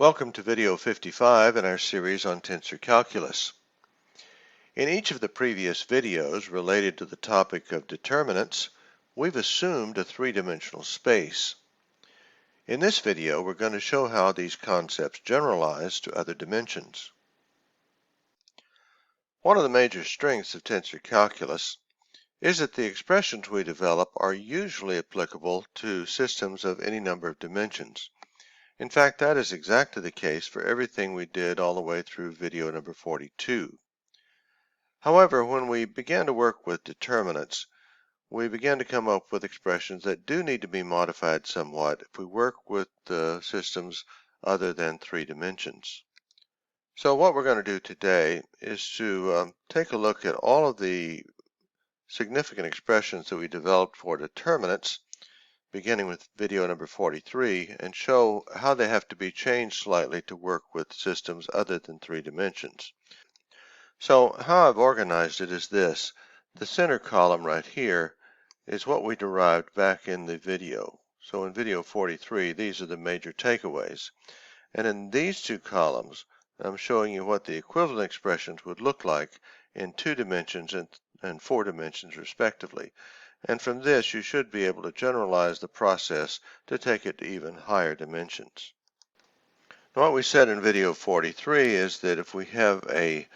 Welcome to video 55 in our series on tensor calculus. In each of the previous videos related to the topic of determinants, we've assumed a three-dimensional space. In this video, we're going to show how these concepts generalize to other dimensions. One of the major strengths of tensor calculus is that the expressions we develop are usually applicable to systems of any number of dimensions. In fact, that is exactly the case for everything we did all the way through video number 42. However, when we began to work with determinants, we began to come up with expressions that do need to be modified somewhat if we work with systems other than three dimensions. So what we're going to do today is to take a look at all of the significant expressions that we developed for determinants, beginning with video number 43, and show how they have to be changed slightly to work with systems other than three dimensions. So how I've organized it is this. The center column right here is what we derived back in the video. So in video 43, these are the major takeaways. And in these two columns, I'm showing you what the equivalent expressions would look like in 2 dimensions and 4 dimensions respectively. And from this, you should be able to generalize the process to take it to even higher dimensions. Now, what we said in video 43 is that if we have a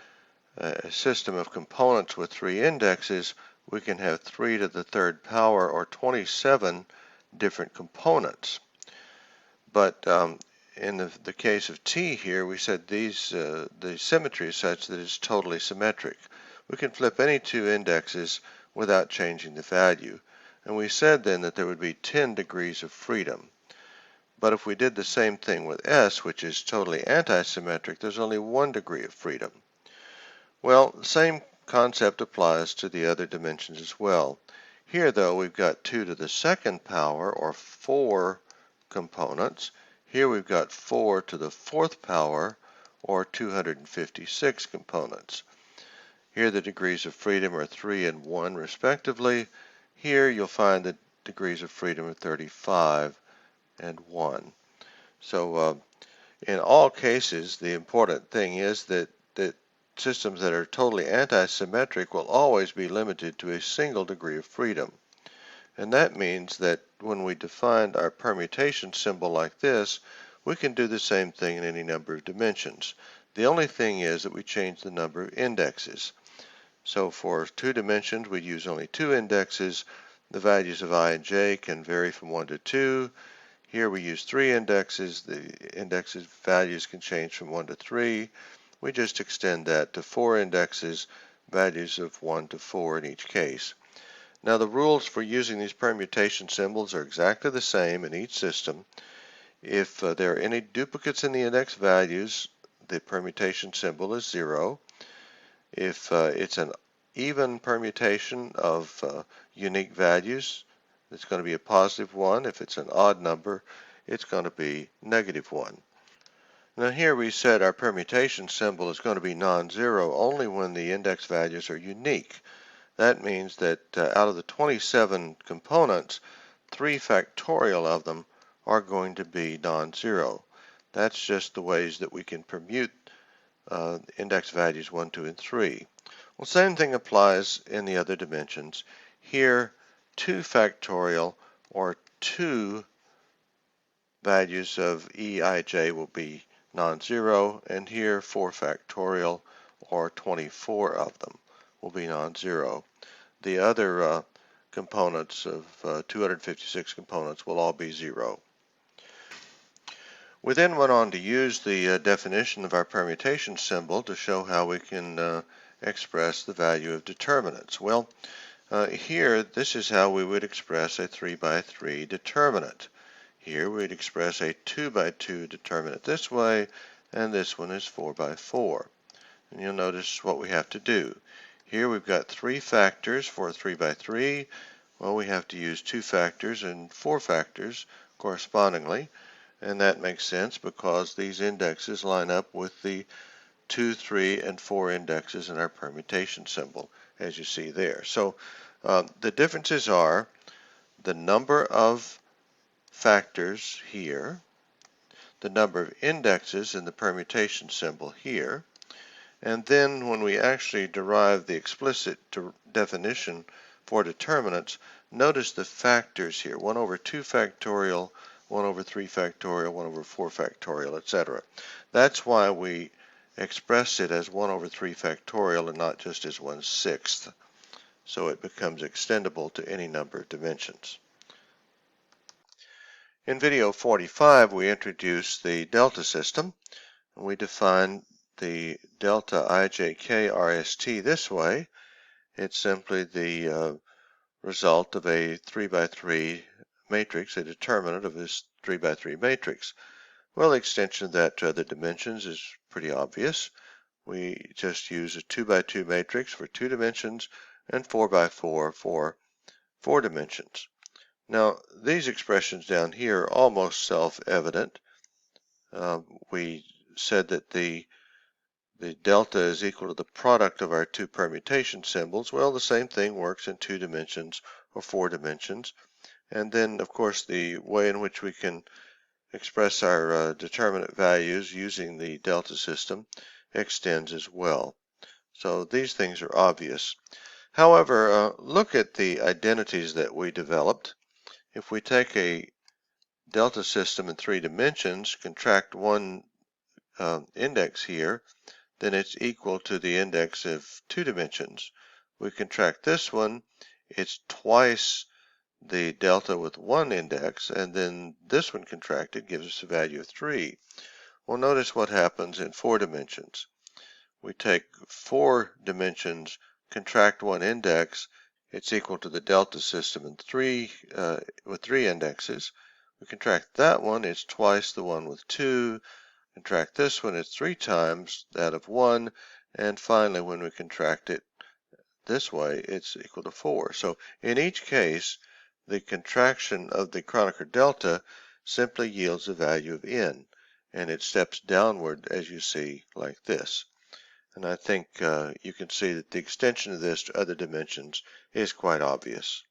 system of components with 3 indexes, we can have 3 to the third power, or 27 different components. But in the case of T here, we said the symmetry is such that it's totally symmetric. We can flip any 2 indexes without changing the value. And we said then that there would be 10 degrees of freedom. But if we did the same thing with S, which is totally antisymmetric, there's only 1 degree of freedom. Well, the same concept applies to the other dimensions as well. Here, though, we've got 2 to the second power, or 4 components. Here we've got 4 to the fourth power, or 256 components. Here the degrees of freedom are 3 and 1 respectively. Here you'll find the degrees of freedom are 35 and 1. So in all cases, the important thing is that systems that are totally antisymmetric will always be limited to a single degree of freedom. And that means that when we define our permutation symbol like this, we can do the same thing in any number of dimensions. The only thing is that we change the number of indexes. So for 2 dimensions, we use only 2 indexes. The values of I and j can vary from 1 to 2. Here we use 3 indexes. The indexes values can change from 1 to 3. We just extend that to 4 indexes, values of 1 to 4 in each case. Now the rules for using these permutation symbols are exactly the same in each system. If there are any duplicates in the index values, the permutation symbol is 0. If it's an even permutation of unique values, it's going to be a positive 1. If it's an odd number, it's going to be negative 1. Now here we said our permutation symbol is going to be non-zero only when the index values are unique. That means that out of the 27 components, 3 factorial of them are going to be non-zero. That's just the ways that we can permute index values 1, 2, and 3. Well, same thing applies in the other dimensions. Here, 2 factorial, or 2 values of E, I, J will be non-zero, and here 4 factorial, or 24 of them, will be non-zero. The other components of 256 components will all be 0. We then went on to use the definition of our permutation symbol to show how we can express the value of determinants. Well, here, this is how we would express a 3 by 3 determinant. Here we'd express a 2 by 2 determinant this way, and this one is 4 by 4. And you'll notice what we have to do. Here we've got 3 factors for a 3 by 3. Well, we have to use 2 factors and 4 factors correspondingly. And that makes sense because these indexes line up with the 2, 3, and 4 indexes in our permutation symbol, as you see there. So the differences are the number of factors here, the number of indexes in the permutation symbol here. And then when we actually derive the explicit definition for determinants, notice the factors here, 1 over 2 factorial, 1 over 3 factorial, 1 over 4 factorial, etc. That's why we express it as 1 over 3 factorial and not just as 1/6. So it becomes extendable to any number of dimensions. In video 45, we introduced the delta system. We define the delta ijk rst this way. It's simply the result of a 3 by 3 matrix, a determinant of this 3 by 3 matrix. Well, the extension of that to other dimensions is pretty obvious. We just use a 2 by 2 matrix for 2 dimensions and 4 by 4 for 4 dimensions. Now, these expressions down here are almost self-evident. We said that the delta is equal to the product of our two permutation symbols. Well, the same thing works in 2 dimensions or 4 dimensions. And then, of course, the way in which we can express our determinant values using the delta system extends as well. So these things are obvious. However, look at the identities that we developed. If we take a delta system in 3 dimensions, contract one index here, then it's equal to the index of 2 dimensions. We contract this one, it's twice the delta with one index, and then this one contracted gives us a value of 3. Well, notice what happens in 4 dimensions. We take 4 dimensions, contract one index, it's equal to the delta system in with 3 indexes. We contract that one, it's twice the one with 2. Contract this one, it's 3 times that of 1. And finally, when we contract it this way, it's equal to 4. So in each case, the contraction of the Kronecker delta simply yields a value of n. And it steps downward, as you see, like this. And I think you can see that the extension of this to other dimensions is quite obvious.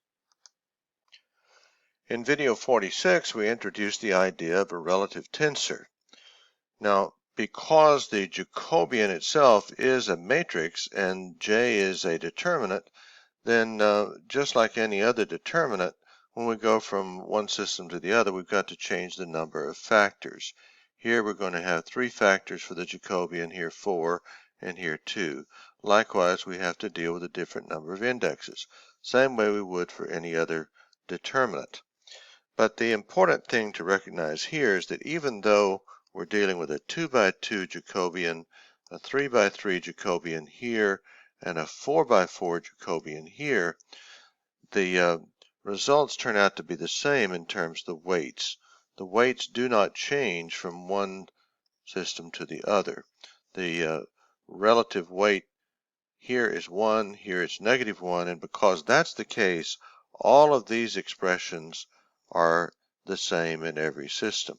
In video 46, we introduced the idea of a relative tensor. Now, because the Jacobian itself is a matrix and J is a determinant, then just like any other determinant, when we go from one system to the other, we've got to change the number of factors. Here we're going to have 3 factors for the Jacobian, here 4, and here 2. Likewise, we have to deal with a different number of indexes, same way we would for any other determinant. But the important thing to recognize here is that even though we're dealing with a 2 by 2 Jacobian, a 3 by 3 Jacobian here, and a 4 by 4 Jacobian here, the results turn out to be the same in terms of the weights. The weights do not change from one system to the other. The relative weight here is 1, here it's -1, and because that's the case, all of these expressions are the same in every system.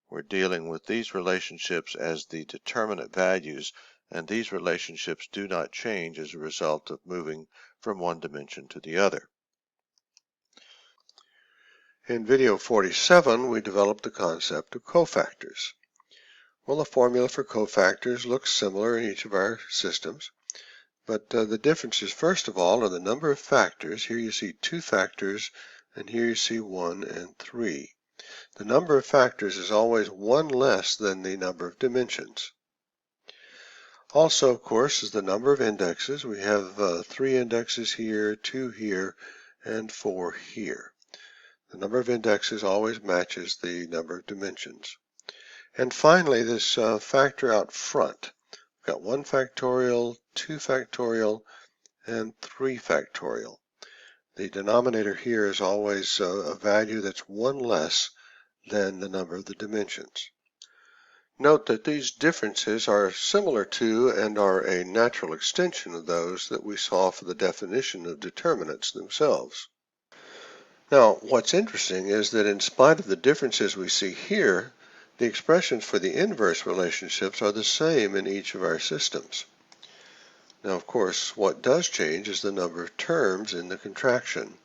We're dealing with these relationships as the determinant values, and these relationships do not change as a result of moving from one dimension to the other. In video 47, we developed the concept of cofactors. Well, the formula for cofactors looks similar in each of our systems, but the differences, first of all, are the number of factors. Here you see 2 factors, and here you see 1 and 3. The number of factors is always 1 less than the number of dimensions. Also, of course, is the number of indexes. We have 3 indexes here, 2 here, and 4 here. The number of indexes always matches the number of dimensions. And finally, this factor out front. We've got 1 factorial, 2 factorial, and 3 factorial. The denominator here is always a value that's 1 less than the number of the dimensions. Note that these differences are similar to and are a natural extension of those that we saw for the definition of determinants themselves. Now, what's interesting is that in spite of the differences we see here, the expressions for the inverse relationships are the same in each of our systems. Now, of course, what does change is the number of terms in the contraction.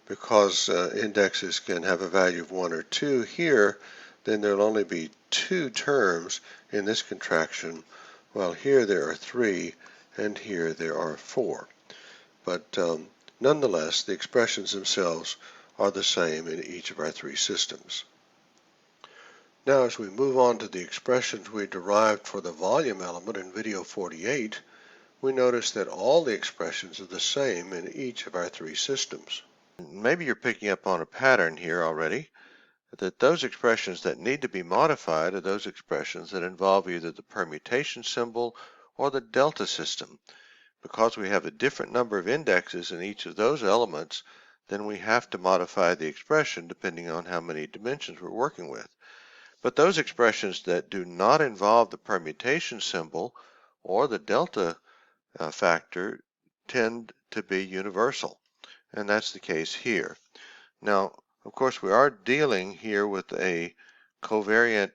Because indexes can have a value of 1 or 2 here, then there will only be 2 terms in this contraction, while here there are 3 and here there are 4. But nonetheless, the expressions themselves are the same in each of our 3 systems. Now, as we move on to the expressions we derived for the volume element in video 48, we notice that all the expressions are the same in each of our 3 systems. Maybe you're picking up on a pattern here already, that those expressions that need to be modified are those expressions that involve either the permutation symbol or the delta system. Because we have a different number of indexes in each of those elements, then we have to modify the expression depending on how many dimensions we're working with. But those expressions that do not involve the permutation symbol or the delta factor tend to be universal, and that's the case here. Now, of course, we are dealing here with a covariant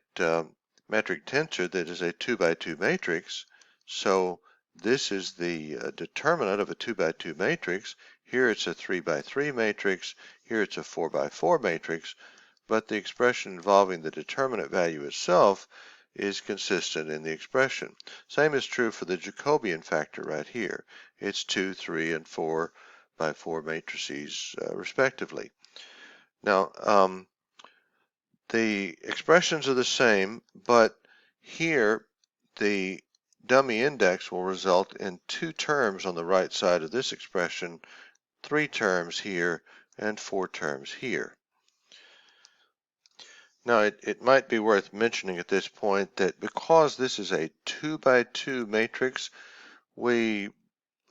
metric tensor that is a 2 by 2 matrix, so this is the determinant of a 2 by 2 matrix. Here it's a 3 by 3 matrix, here it's a 4 by 4 matrix, but the expression involving the determinant value itself is consistent in the expression. Same is true for the Jacobian factor right here. It's 2, 3, and 4 by 4 matrices respectively. Now, the expressions are the same, but here the dummy index will result in 2 terms on the right side of this expression, 3 terms here, and 4 terms here. Now, it might be worth mentioning at this point that because this is a 2 by 2 matrix, we,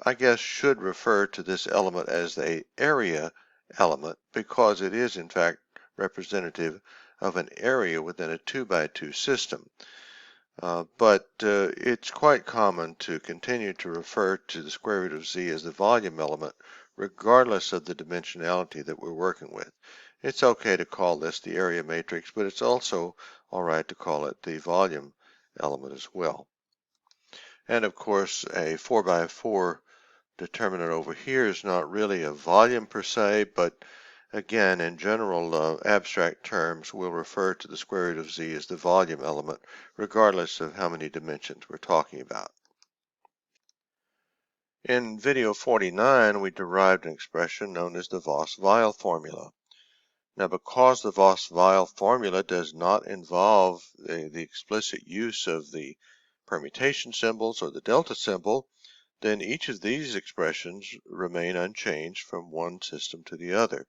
I guess, should refer to this element as the area element because it is, in fact, representative of an area within a 2 by 2 system. But it's quite common to continue to refer to the square root of z as the volume element, regardless of the dimensionality that we're working with. It's okay to call this the area matrix, but it's also all right to call it the volume element as well. And of course, a 4 by 4 determinant over here is not really a volume per se, but again, in general abstract terms, we'll refer to the square root of z as the volume element, regardless of how many dimensions we're talking about. In video 49, we derived an expression known as the Voss-Weil formula. Now, because the Voss-Weil formula does not involve the explicit use of the permutation symbols or the delta symbol, then each of these expressions remain unchanged from one system to the other.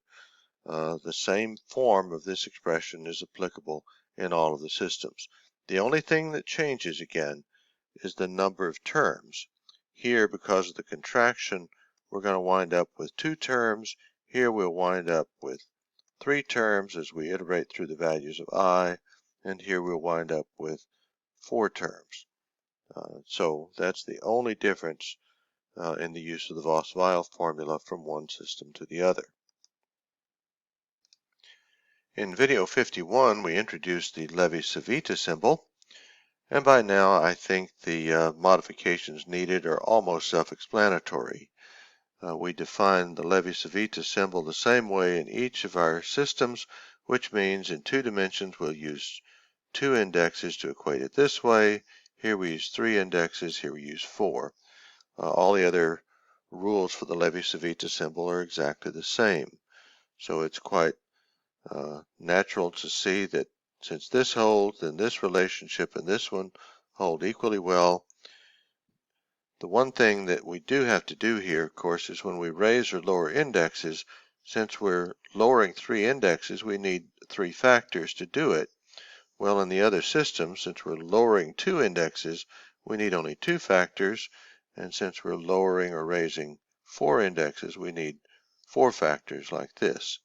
The same form of this expression is applicable in all of the systems. The only thing that changes again is the number of terms. Here, because of the contraction, we're going to wind up with 2 terms. Here we'll wind up with 3 terms as we iterate through the values of I, and here we'll wind up with 4 terms. So that's the only difference in the use of the Voss-Weil formula from one system to the other. In video 51, we introduced the Levi-Civita symbol, and by now I think the modifications needed are almost self-explanatory. We define the Levi-Civita symbol the same way in each of our systems, which means in 2 dimensions we'll use 2 indexes to equate it this way. Here we use 3 indexes, here we use 4. All the other rules for the Levi-Civita symbol are exactly the same. So it's quite natural to see that since this holds, then this relationship and this one hold equally well. The one thing that we do have to do here, of course, is when we raise or lower indexes, since we're lowering 3 indexes, we need 3 factors to do it. Well, in the other system, since we're lowering 2 indexes, we need only 2 factors, and since we're lowering or raising 4 indexes, we need 4 factors like this.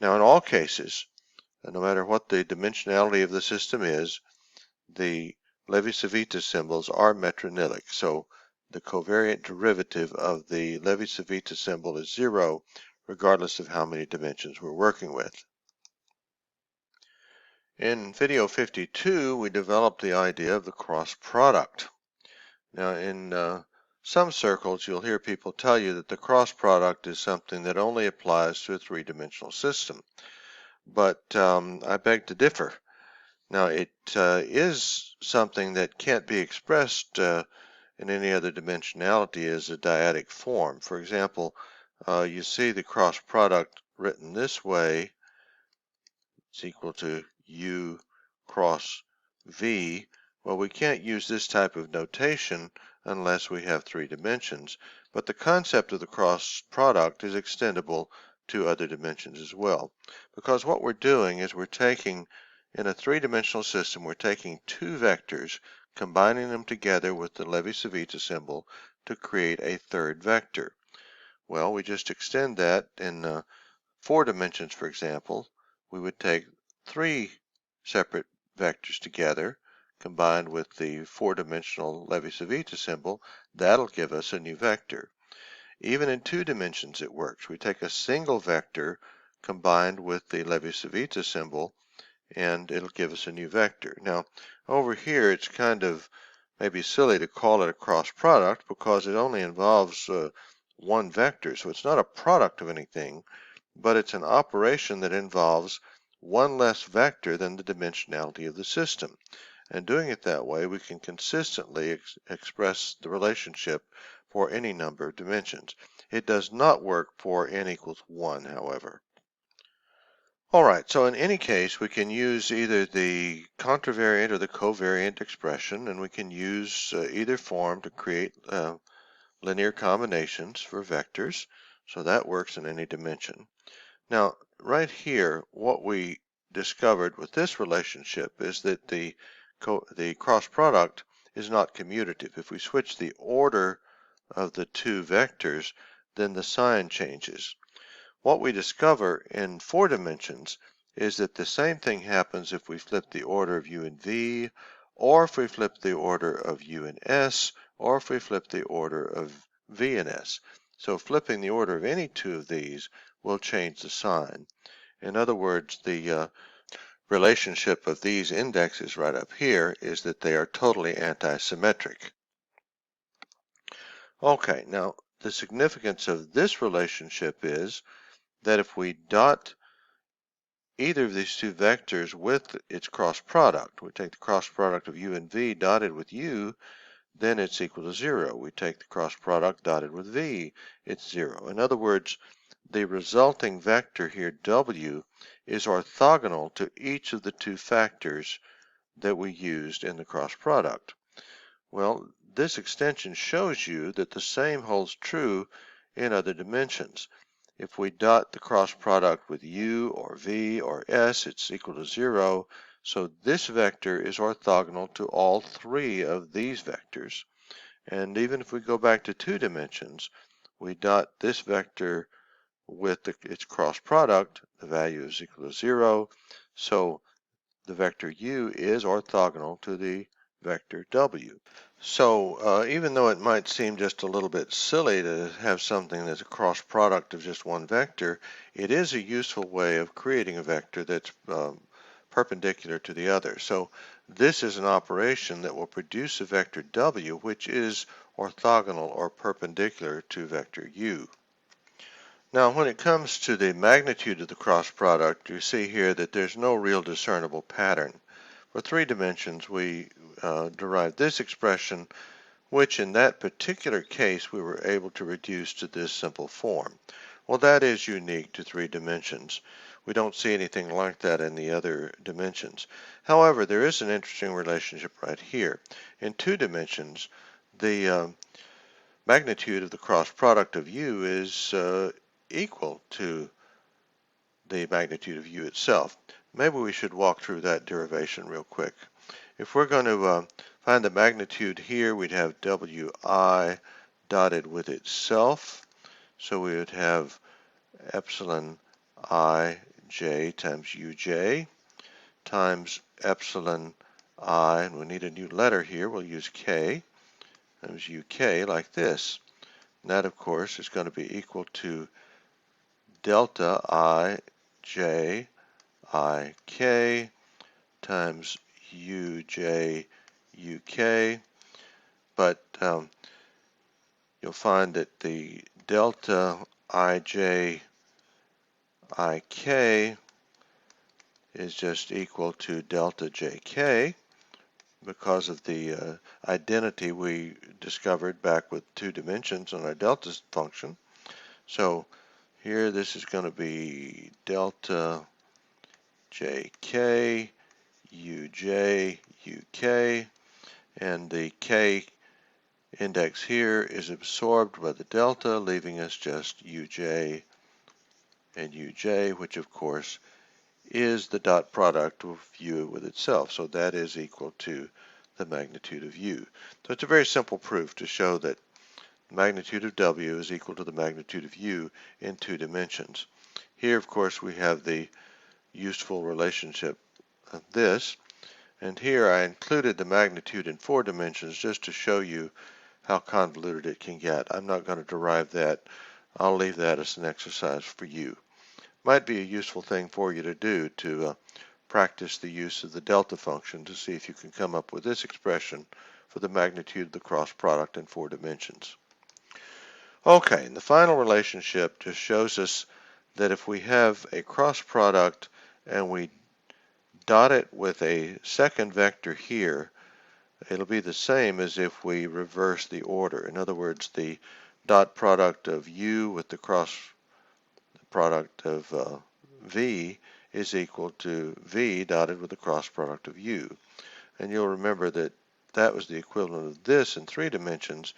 Now, in all cases, no matter what the dimensionality of the system is, the Levi-Civita symbols are metronylic. So the covariant derivative of the Levi-Civita symbol is 0, regardless of how many dimensions we're working with. In video 52, we developed the idea of the cross product. Now, in some circles, you'll hear people tell you that the cross product is something that only applies to a 3-dimensional system. But I beg to differ. Now it is something that can't be expressed in any other dimensionality as a dyadic form. For example, you see the cross product written this way. It's equal to u cross v. Well, we can't use this type of notation unless we have three dimensions, but the concept of the cross product is extendable to other dimensions as well. Because what we're doing is we're taking, in a three-dimensional system, we're taking two vectors, combining them together with the Levi-Civita symbol to create a third vector. Well, we just extend that in 4 dimensions, for example. We would take three separate vectors together, combined with the four-dimensional Levi-Civita symbol. That'll give us a new vector. Even in 2 dimensions it works. We take a single vector combined with the Levi-Civita symbol, and it'll give us a new vector. Now, over here it's kind of maybe silly to call it a cross product because it only involves one vector, so it's not a product of anything, but it's an operation that involves one less vector than the dimensionality of the system. And doing it that way, we can consistently express the relationship for any number of dimensions. It does not work for n equals 1, however. Alright, so in any case, we can use either the contravariant or the covariant expression, and we can use either form to create linear combinations for vectors. So that works in any dimension. Now, right here, what we discovered with this relationship is that the cross product is not commutative. If we switch the order of the two vectors, then the sign changes. What we discover in 4 dimensions is that the same thing happens if we flip the order of u and v, or if we flip the order of u and s, or if we flip the order of v and s. So flipping the order of any two of these will change the sign. In other words, the relationship of these indexes right up here is that they are totally antisymmetric. Okay, now the significance of this relationship is that if we dot either of these two vectors with its cross product, we take the cross product of u and v dotted with u, then it's equal to 0. We take the cross product dotted with v, it's 0. In other words, the resulting vector here, w, is orthogonal to each of the two factors that we used in the cross product. Well, this extension shows you that the same holds true in other dimensions. If we dot the cross product with u or v or s, it's equal to 0. So this vector is orthogonal to all three of these vectors. And even if we go back to 2 dimensions, we dot this vector with its cross product, the value is equal to 0. So the vector u is orthogonal to the vector w. So even though it might seem just a little bit silly to have something that's a cross product of just one vector, it is a useful way of creating a vector that's perpendicular to the other. So this is an operation that will produce a vector w which is orthogonal or perpendicular to vector u. Now when it comes to the magnitude of the cross product, you see here that there's no real discernible pattern. For 3 dimensions, we derived this expression, which in that particular case we were able to reduce to this simple form. Well, that is unique to 3 dimensions. We don't see anything like that in the other dimensions. However, there is an interesting relationship right here. In 2 dimensions, the magnitude of the cross product of u is equal to the magnitude of u itself. Maybe we should walk through that derivation real quick. If we're going to find the magnitude here, we'd have wi dotted with itself. So we would have epsilon ij times uj times epsilon I, and we need a new letter here, we'll use k, times uk like this. And that, of course, is going to be equal to delta ij ik times uj uk, but you'll find that the delta ij ik is just equal to delta jk because of the identity we discovered back with 2 dimensions on our delta function. So here this is going to be delta jk uj uk, and the k index here is absorbed by the delta, leaving us just uj and uj, which of course is the dot product of u with itself. So that is equal to the magnitude of u. So it's a very simple proof to show that the magnitude of w is equal to the magnitude of u in 2 dimensions. Here, of course, we have the useful relationship of this. And here I included the magnitude in 4 dimensions just to show you how convoluted it can get. I'm not going to derive that. I'll leave that as an exercise for you. Might be a useful thing for you to do to practice the use of the delta function to see if you can come up with this expression for the magnitude of the cross product in 4 dimensions. Okay, and the final relationship just shows us that if we have a cross product and we dot it with a second vector here, it'll be the same as if we reverse the order. In other words, the dot product of u with the cross product of v is equal to v dotted with the cross product of u. And you'll remember that that was the equivalent of this in 3 dimensions.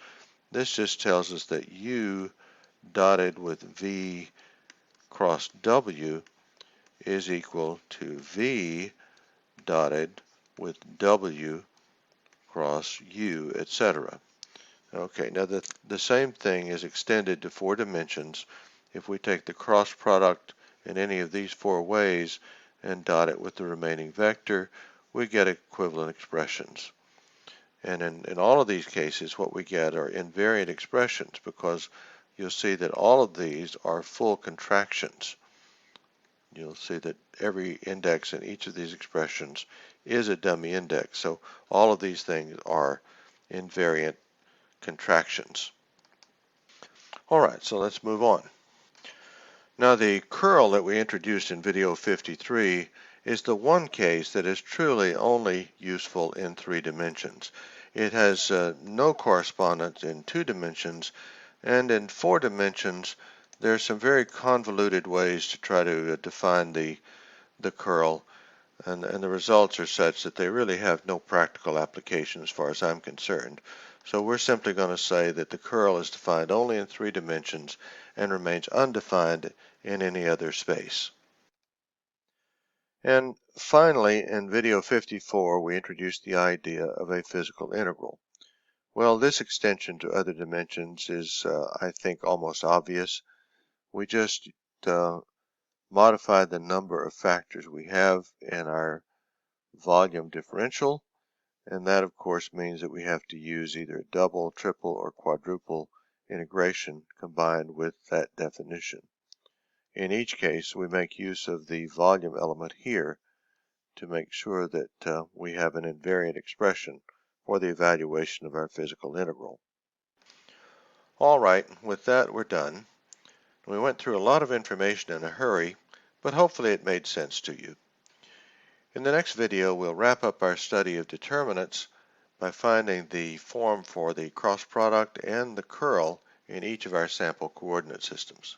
This just tells us that u dotted with v cross w is equal to v dotted with w cross u, etc. Okay, now the same thing is extended to 4 dimensions. If we take the cross product in any of these 4 ways and dot it with the remaining vector, we get equivalent expressions. And in all of these cases, what we get are invariant expressions because you'll see that all of these are full contractions. You'll see that every index in each of these expressions is a dummy index. So all of these things are invariant contractions. All right, so let's move on. Now the curl that we introduced in video 53 is the one case that is truly only useful in 3 dimensions. It has no correspondence in 2 dimensions, and in 4 dimensions there are some very convoluted ways to try to define the curl, and the results are such that they really have no practical application as far as I'm concerned. So we're simply going to say that the curl is defined only in 3 dimensions and remains undefined in any other space. And finally, in video 54, we introduced the idea of a physical integral. Well, this extension to other dimensions is, I think, almost obvious. We just modify the number of factors we have in our volume differential, and that of course means that we have to use either double, triple, or quadruple integration combined with that definition. In each case, we make use of the volume element here to make sure that we have an invariant expression for the evaluation of our physical integral. All right, with that we're done. We went through a lot of information in a hurry, but hopefully it made sense to you. In the next video, we'll wrap up our study of determinants by finding the form for the cross product and the curl in each of our sample coordinate systems.